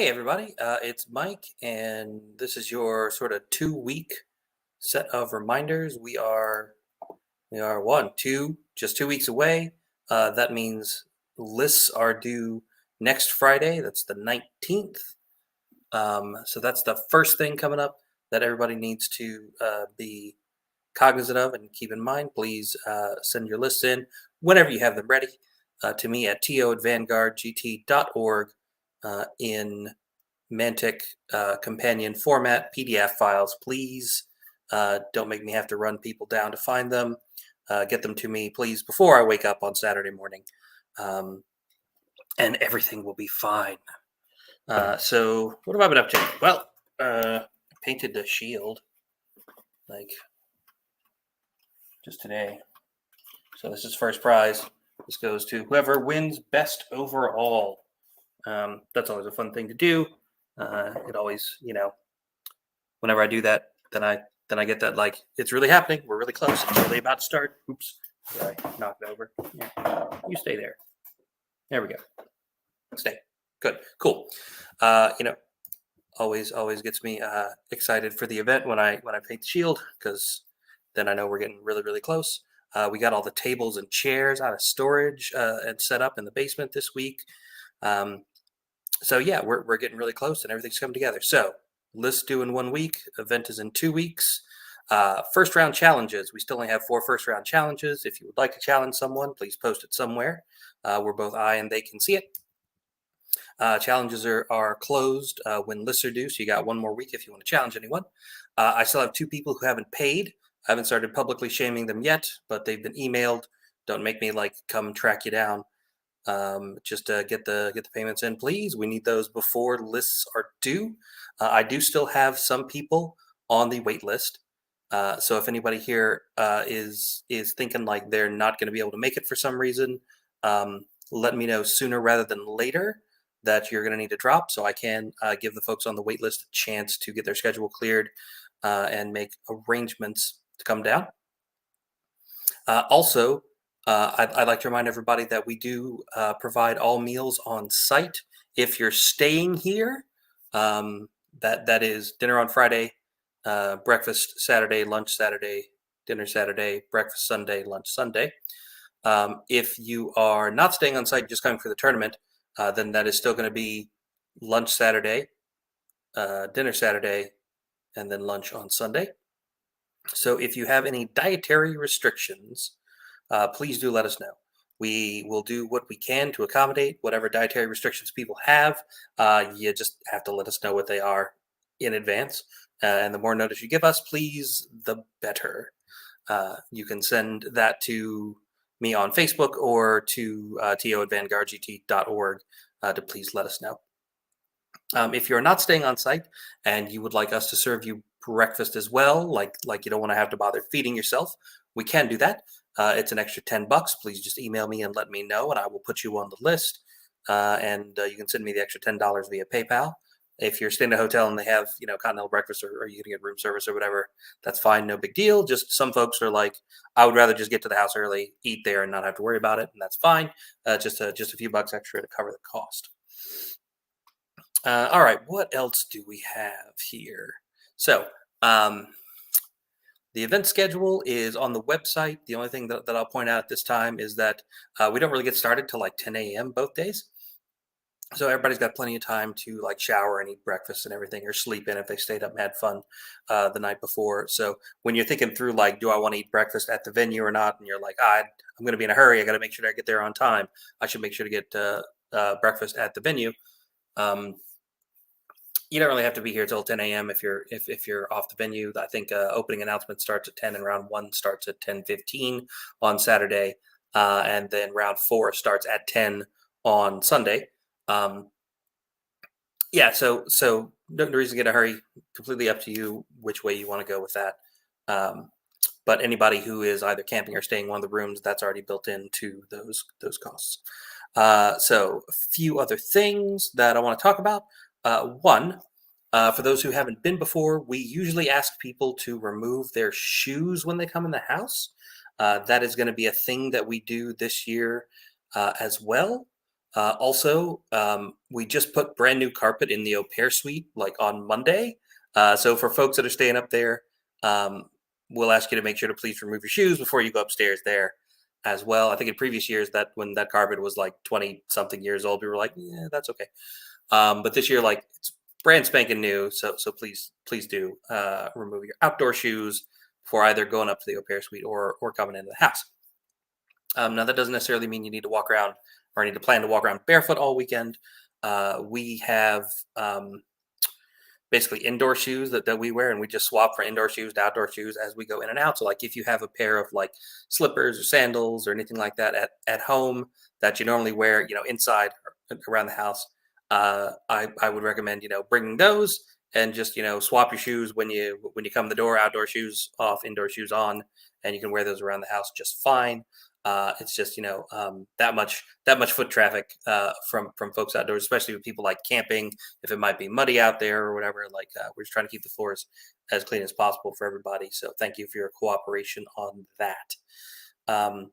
Hey everybody, it's Mike, and this is your sort of 2 week set of reminders. We are one, two, just 2 weeks away. That means lists are due next Friday. That's the 19th. So that's the first thing coming up that everybody needs to be cognizant of and keep in mind. Please send your lists in whenever you have them ready to me at to@vanguardgt.org in Mantic companion format PDF files, please. Don't make me have to run people down to find them. Get them to me, please, before I wake up on Saturday morning, um, and everything will be fine. So, what have I been up to? Well, I painted the shield like just today. So this is first prize. This goes to whoever wins best overall. That's always a fun thing to do. It always, whenever I do that, then I get that like it's really happening. We're really close. It's really about to start. Oops, I knocked it over. Yeah. You stay there. There we go. Stay. Good. Cool. Uh, you know, always gets me excited for the event when I paint the shield because then I know we're getting really close. We got all the tables and chairs out of storage and set up in the basement this week. Um, so yeah, we're getting really close and everything's coming together. So list due in 1 week, event is in 2 weeks. First round challenges. We still only have 4 first round challenges. If you would like to challenge someone, please post it somewhere where both I and they can see it. Challenges are closed when lists are due, so you got 1 more week if you want to challenge anyone. I still have 2 people who haven't paid. I haven't started publicly shaming them yet, but they've been emailed. Don't make me like come track you down. Just get the payments in, please. We need those before lists are due. I do still have some people on the wait list. So if anybody here is thinking like they're not going to be able to make it for some reason, let me know sooner rather than later that you're going to need to drop, so I can give the folks on the wait list a chance to get their schedule cleared and make arrangements to come down. Also, I'd like to remind everybody that we do provide all meals on site. If you're staying here, that is dinner on Friday, breakfast Saturday, lunch Saturday, dinner Saturday, breakfast Sunday, lunch Sunday. If you are not staying on site, just coming for the tournament, then that is still going to be lunch Saturday, dinner Saturday, and then lunch on Sunday. So if you have any dietary restrictions, please do let us know. We will do what we can to accommodate whatever dietary restrictions people have. You just have to let us know what they are in advance. And the more notice you give us, please, the better. You can send that to me on Facebook or to to@vanguardgt.org to please let us know. If you're not staying on site and you would like us to serve you breakfast as well, like you don't want to have to bother feeding yourself, we can do that. It's an extra $10. Please just email me and let me know, and I will put you on the list. And you can send me the extra $10 via PayPal. If you're staying at a hotel and they have, continental breakfast, or you can get room service or whatever, that's fine, no big deal. Just some folks are like, I would rather just get to the house early, eat there, and not have to worry about it, and that's fine. Just a few bucks extra to cover the cost. All right, what else do we have here? So, the event schedule is on the website. The only thing that I'll point out at this time is that we don't really get started till like 10 a.m. both days. So everybody's got plenty of time to like shower and eat breakfast and everything, or sleep in if they stayed up and had fun the night before. So when you're thinking through like, do I want to eat breakfast at the venue or not? And you're like, I'm going to be in a hurry. I got to make sure I get there on time. I should make sure to get breakfast at the venue. You don't really have to be here till 10 a.m. if you're off the venue. I think opening announcement starts at 10 and round one starts at 10:15 on Saturday, and then round four starts at 10 on Sunday. Yeah, so no reason to get a hurry. Completely up to you which way you want to go with that. But anybody who is either camping or staying in one of the rooms, that's already built into those costs. So a few other things that I want to talk about. One, for those who haven't been before, we usually ask people to remove their shoes when they come in the house. That is going to be a thing that we do this year as well. Also, we just put brand new carpet in the au pair suite like on Monday. So for folks that are staying up there, um, we'll ask you to make sure to please remove your shoes before you go upstairs there as well. I think in previous years that when that carpet was like 20 something years old, we were like, yeah, that's okay. But this year, like it's brand spanking new, so please do remove your outdoor shoes before either going up to the au pair suite or coming into the house. Now that doesn't necessarily mean you need to walk around or need to plan to walk around barefoot all weekend. We have basically indoor shoes that we wear, and we just swap for indoor shoes to outdoor shoes as we go in and out. So like if you have a pair of like slippers or sandals or anything like that at home that you normally wear, inside or around the house, I would recommend bringing those and just swap your shoes when you come the door. Outdoor shoes off, indoor shoes on, and you can wear those around the house just fine. It's just that much foot traffic from folks outdoors, especially with people like camping. If it might be muddy out there or whatever, like we're just trying to keep the floors as clean as possible for everybody. So thank you for your cooperation on that. Um,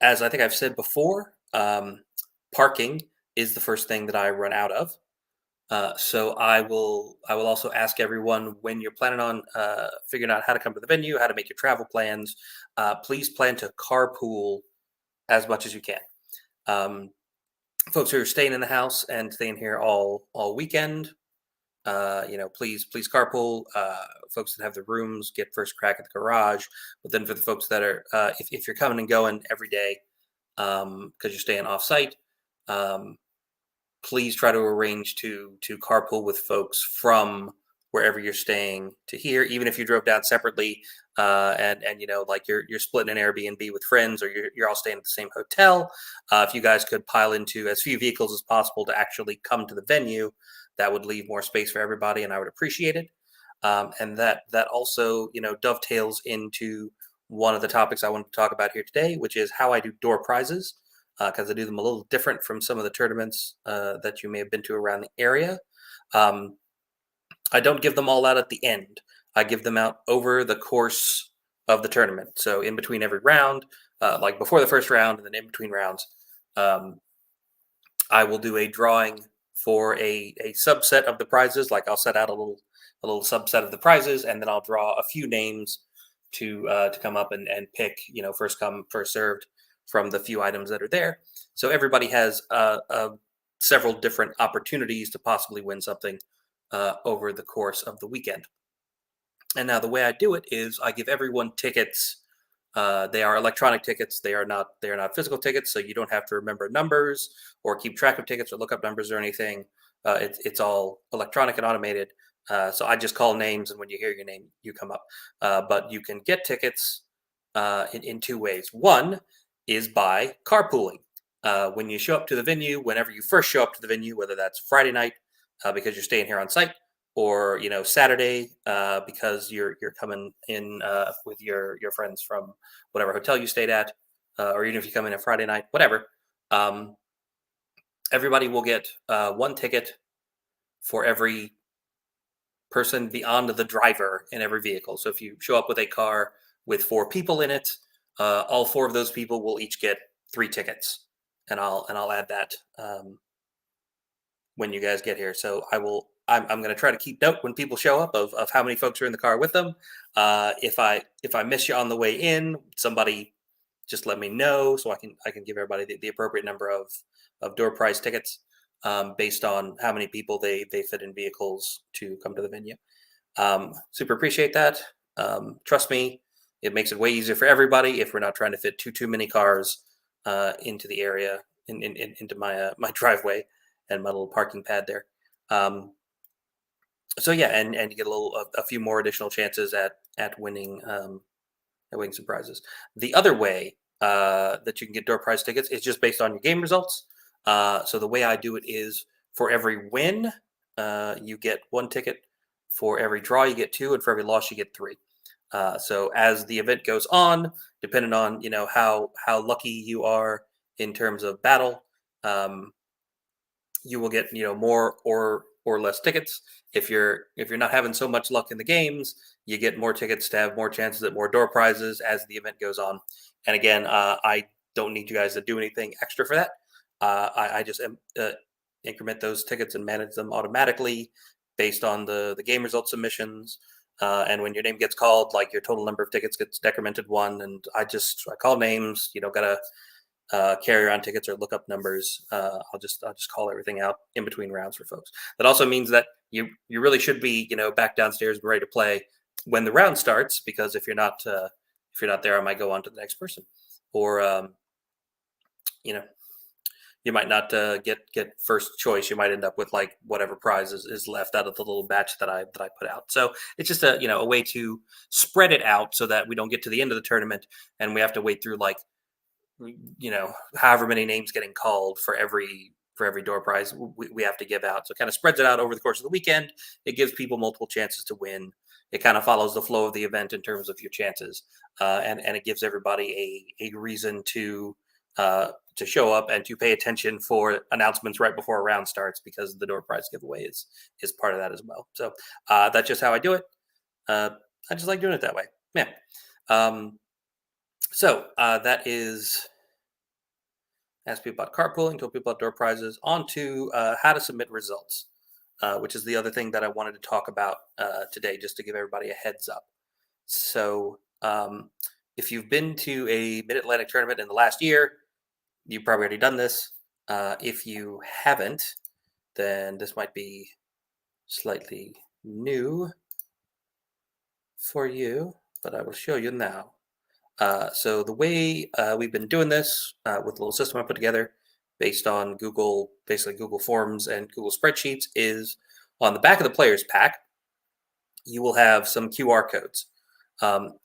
as I think I've said before, parking is the first thing that I run out of. So I will also ask everyone when you're planning on figuring out how to come to the venue, how to make your travel plans. Please plan to carpool as much as you can. Um, Folks who are staying in the house and staying here all weekend, please carpool. Folks that have the rooms get first crack at the garage. But then for the folks that are, if you're coming and going every day, because you're staying off site, um, please try to arrange to carpool with folks from wherever you're staying to here, even if you drove down separately, and like you're splitting an Airbnb with friends, or you're all staying at the same hotel. If you guys could pile into as few vehicles as possible to actually come to the venue, that would leave more space for everybody, and I would appreciate it. And that also dovetails into one of the topics I want to talk about here today, which is how I do door prizes, because I do them a little different from some of the tournaments that you may have been to around the area. Um, I don't give them all out at the end. I give them out over the course of the tournament. So in between every round, like before the first round and then in between rounds, um, I will do a drawing for a subset of the prizes. Like I'll set out a little subset of the prizes, and then I'll draw a few names to come up and pick. First come first served from the few items that are there. So everybody has several different opportunities to possibly win something over the course of the weekend. And now the way I do it is I give everyone tickets. They are electronic tickets. They are not physical tickets, so you don't have to remember numbers or keep track of tickets or look up numbers or anything. It's all electronic and automated. So I just call names, and when you hear your name, you come up. But you can get tickets in two ways. One is by carpooling. When you show up to the venue, whenever you first show up to the venue, whether that's Friday night because you're staying here on site, or Saturday because you're coming in with your friends from whatever hotel you stayed at, or even if you come in on Friday night, whatever. Um, Everybody will get one ticket for every person beyond the driver in every vehicle. So if you show up with a car with four people in it, all four of those people will each get three tickets, and I'll add that when you guys get here. So I'm going to try to keep note when people show up of how many folks are in the car with them. If I miss you on the way in, somebody just let me know so I can give everybody the appropriate number of door prize tickets based on how many people they fit in vehicles to come to the venue. Super appreciate that. Trust me, it makes it way easier for everybody if we're not trying to fit too many cars into the area, into my driveway and my little parking pad there. So yeah, and you get a few more additional chances at winning some prizes. The other way that you can get door prize tickets is just based on your game results. So the way I do it is for every win, you get one ticket. For every draw, you get two, and for every loss, you get three. So as the event goes on, depending on how lucky you are in terms of battle, you will get more or less tickets. If you're not having so much luck in the games, you get more tickets to have more chances at more door prizes as the event goes on. And again, I don't need you guys to do anything extra for that. I just increment those tickets and manage them automatically based on the game result submissions. And when your name gets called, like your total number of tickets gets decremented one, and I call names. You don't gotta carry around tickets or look up numbers. I'll just call everything out in between rounds for folks. That also means that you really should be back downstairs and ready to play when the round starts, because if you're not there, I might go on to the next person, or you know you might not get first choice. You might end up with like whatever prize is left out of the little batch that I put out. So it's just a way to spread it out so that we don't get to the end of the tournament and we have to wait through like however many names getting called for every door prize we have to give out. So it kind of spreads it out over the course of the weekend. It gives people multiple chances to win. It kind of follows the flow of the event in terms of your chances, and it gives everybody a reason to show up and to pay attention for announcements right before a round starts, because the door prize giveaway is part of that as well. So that's just how I do it. I just like doing it that way. Yeah. Um, so that is ask people about carpooling, told people about door prizes, on to how to submit results, which is the other thing that I wanted to talk about today, just to give everybody a heads up. So if you've been to a Mid-Atlantic tournament in the last year, you've probably already done this. If you haven't, then this might be slightly new for you, but I will show you now. So the way we've been doing this with a little system I put together based on basically Google Forms and Google Spreadsheets, is on the back of the player's pack, you will have some QR codes.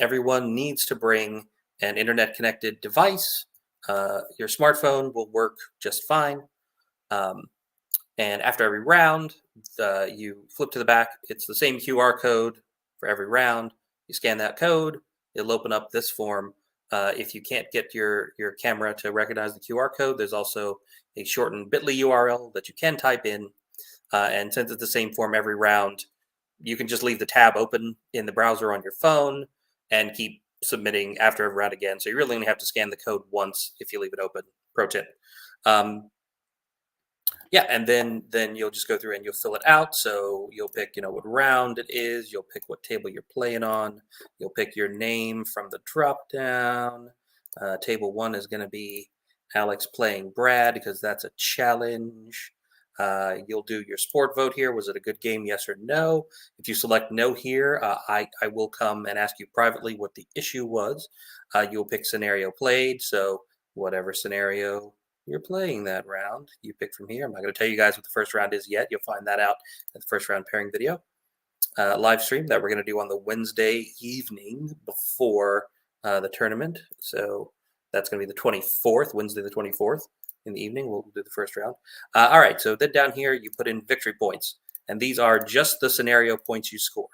Everyone needs to bring an internet-connected device. Your smartphone will work just fine. And after every round, you flip to the back. It's the same QR code for every round. You scan that code, it'll open up this form. If you can't get your camera to recognize the QR code, there's also a shortened bit.ly URL that you can type in. And since it's the same form every round, you can just leave the tab open in the browser on your phone and keep submitting after every round again. So you really only have to scan the code once if you leave it open. Pro tip. Yeah, and then you'll just go through and you'll fill it out. So you'll pick, what round it is. You'll pick what table you're playing on. You'll pick your name from the drop down. Table 1 is going to be Alex playing Brad, because that's a challenge. You'll do your sport vote here. Was it a good game? Yes or no. If you select no here, I will come and ask you privately what the issue was. You'll pick scenario played. So whatever scenario you're playing that round, you pick from here. I'm not going to tell you guys what the first round is yet. You'll find that out in the first round pairing video. Live stream that we're going to do on the Wednesday evening before the tournament. So that's going to be the 24th, Wednesday the 24th in the evening. We'll do the first round. All right, so then down here you put in victory points, and these are just the scenario points you scored.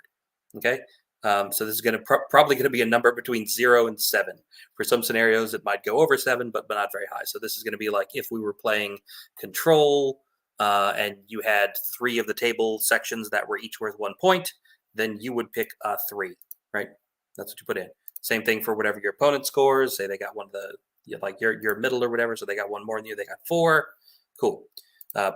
Okay, so this is going to probably going to be a number between 0 and 7. For some scenarios, it might go over 7, but not very high. So this is going to be like if we were playing Control, and you had 3 of the table sections that were each worth 1 point, then you would pick 3, right? That's what you put in. Same thing for whatever your opponent scores. Say they got one of the, like your middle or whatever, so they got 1 more than you. They got 4. Cool.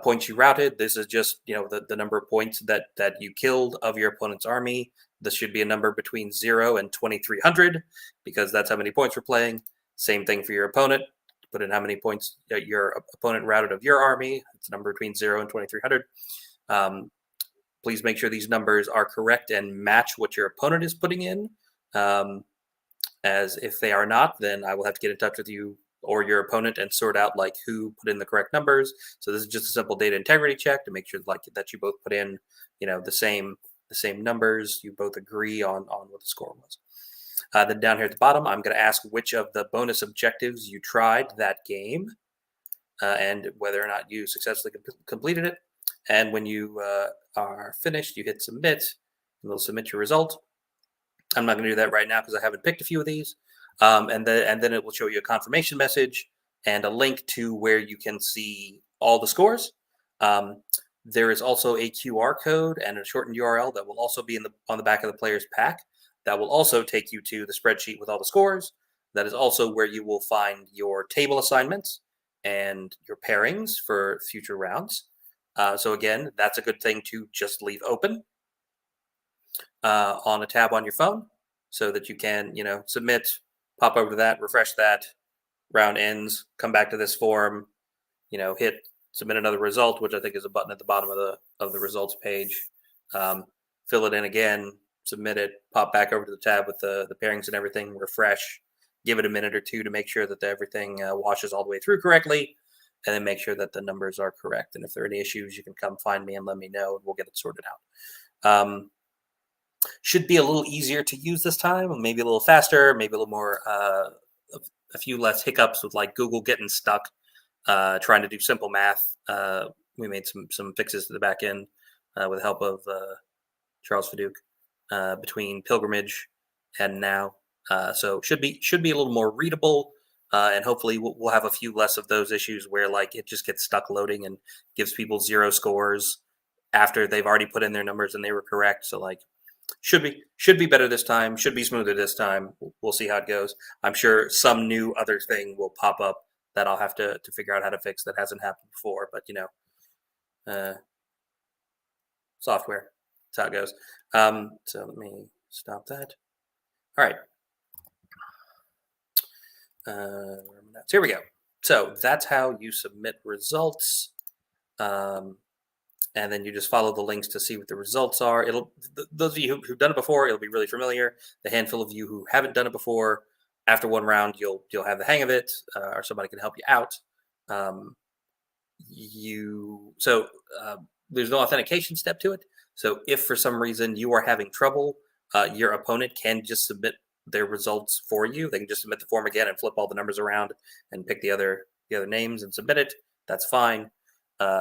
Points you routed. This is just the number of points that you killed of your opponent's army. This should be a number between 0 and 2,300, because that's how many points we're playing. Same thing for your opponent. Put in how many points your opponent routed of your army. It's a number between 0 and 2,300. Please make sure these numbers are correct and match what your opponent is putting in. As if they are not, then I will have to get in touch with you or your opponent and sort out like who put in the correct numbers. So this is just a simple data integrity check to make sure that you both put in the same numbers. You both agree on what the score was. Then down here at the bottom, I'm going to ask which of the bonus objectives you tried that game, and whether or not you successfully completed it. And when you are finished, you hit submit, and it'll submit your result. I'm not going to do that right now because I haven't picked a few of these. And then it will show you a confirmation message and a link to where you can see all the scores. There is also a QR code and a shortened URL that will also be on the back of the player's pack. That will also take you to the spreadsheet with all the scores. That is also where you will find your table assignments. and your pairings for future rounds. So again, that's a good thing to just leave open on a tab on your phone so that you can, submit, pop over to that, refresh that, round ends, come back to this form, hit submit another result, which I think is a button at the bottom of the results page. Fill it in again, submit it, pop back over to the tab with the pairings and everything, refresh, give it a minute or two to make sure that everything washes all the way through correctly, and then make sure that the numbers are correct. And if there are any issues, you can come find me and let me know, and we'll get it sorted out. Should be a little easier to use this time, maybe a little faster, maybe a little more, a few less hiccups with like Google getting stuck trying to do simple math. We made some fixes to the back end with the help of Charles Fadouk between Pilgrimage and now. So should be a little more readable, and hopefully we'll have a few less of those issues where like it just gets stuck loading and gives people 0 scores after they've already put in their numbers and they were correct. So like should be better this time. Should be smoother this time. We'll see how it goes. I'm sure some new other thing will pop up that I'll have to figure out how to fix that hasn't happened before. But software, that's how it goes. So let me stop that. All right. So here we go. So that's how you submit results. And then you just follow the links to see what the results are. Those of you who've done it before, it'll be really familiar. The handful of you who haven't done it before, after one round, you'll have the hang of it, or somebody can help you out. There's no authentication step to it. So if for some reason you are having trouble, your opponent can just submit their results for you. They can just submit the form again and flip all the numbers around and pick the other names and submit it. That's fine.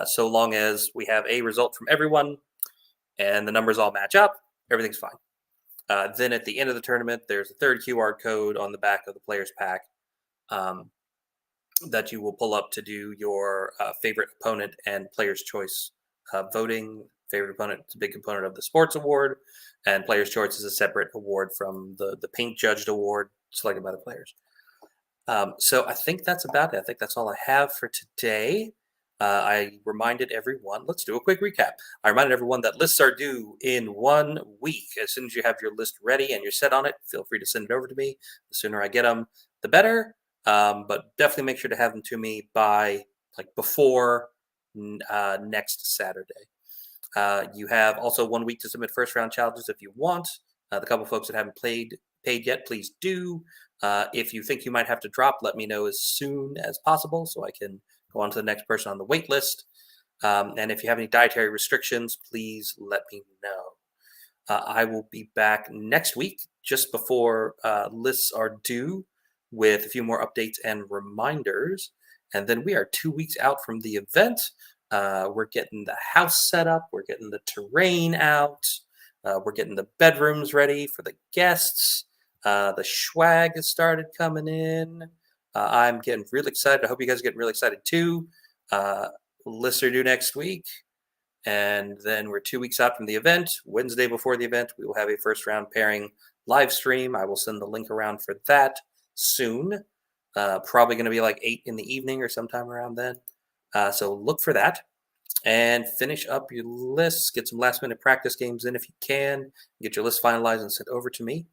So long as we have a result from everyone and the numbers all match up, everything's fine. Then at the end of the tournament, there's a third QR code on the back of the player's pack that you will pull up to do your favorite opponent and player's choice voting. Favorite opponent is a big component of the sports award, and player's choice is a separate award from the paint judged award selected by the players. So I think that's about it. I think that's all I have for today. I reminded everyone, let's do a quick recap. I reminded everyone that lists are due in 1 week. As soon as you have your list ready and you're set on it, feel free to send it over to me. The sooner I get them, the better. But definitely make sure to have them to me by before next Saturday. You have also 1 week to submit first round challenges if you want. The couple folks that haven't paid yet, please do. If you think you might have to drop, let me know as soon as possible so I can go on to the next person on the wait list. And if you have any dietary restrictions, please let me know. I will be back next week just before lists are due with a few more updates and reminders. And then we are 2 weeks out from the event. We're getting the house set up. We're getting the terrain out. We're getting the bedrooms ready for the guests. The swag has started coming in. I'm getting really excited. I hope you guys are getting really excited too. Lists are due next week. And then we're 2 weeks out from the event. Wednesday before the event, we will have a first round pairing live stream. I will send the link around for that soon. Probably going to be like 8 in the evening or sometime around then. So look for that. And finish up your lists. Get some last minute practice games in if you can. Get your list finalized and sent over to me.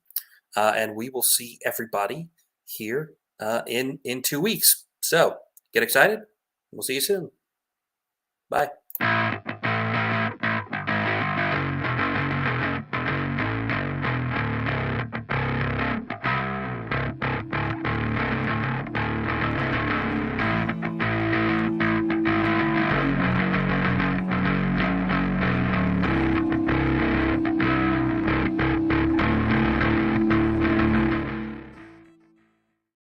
And we will see everybody here in 2 weeks. So get excited. We'll see you soon. Bye.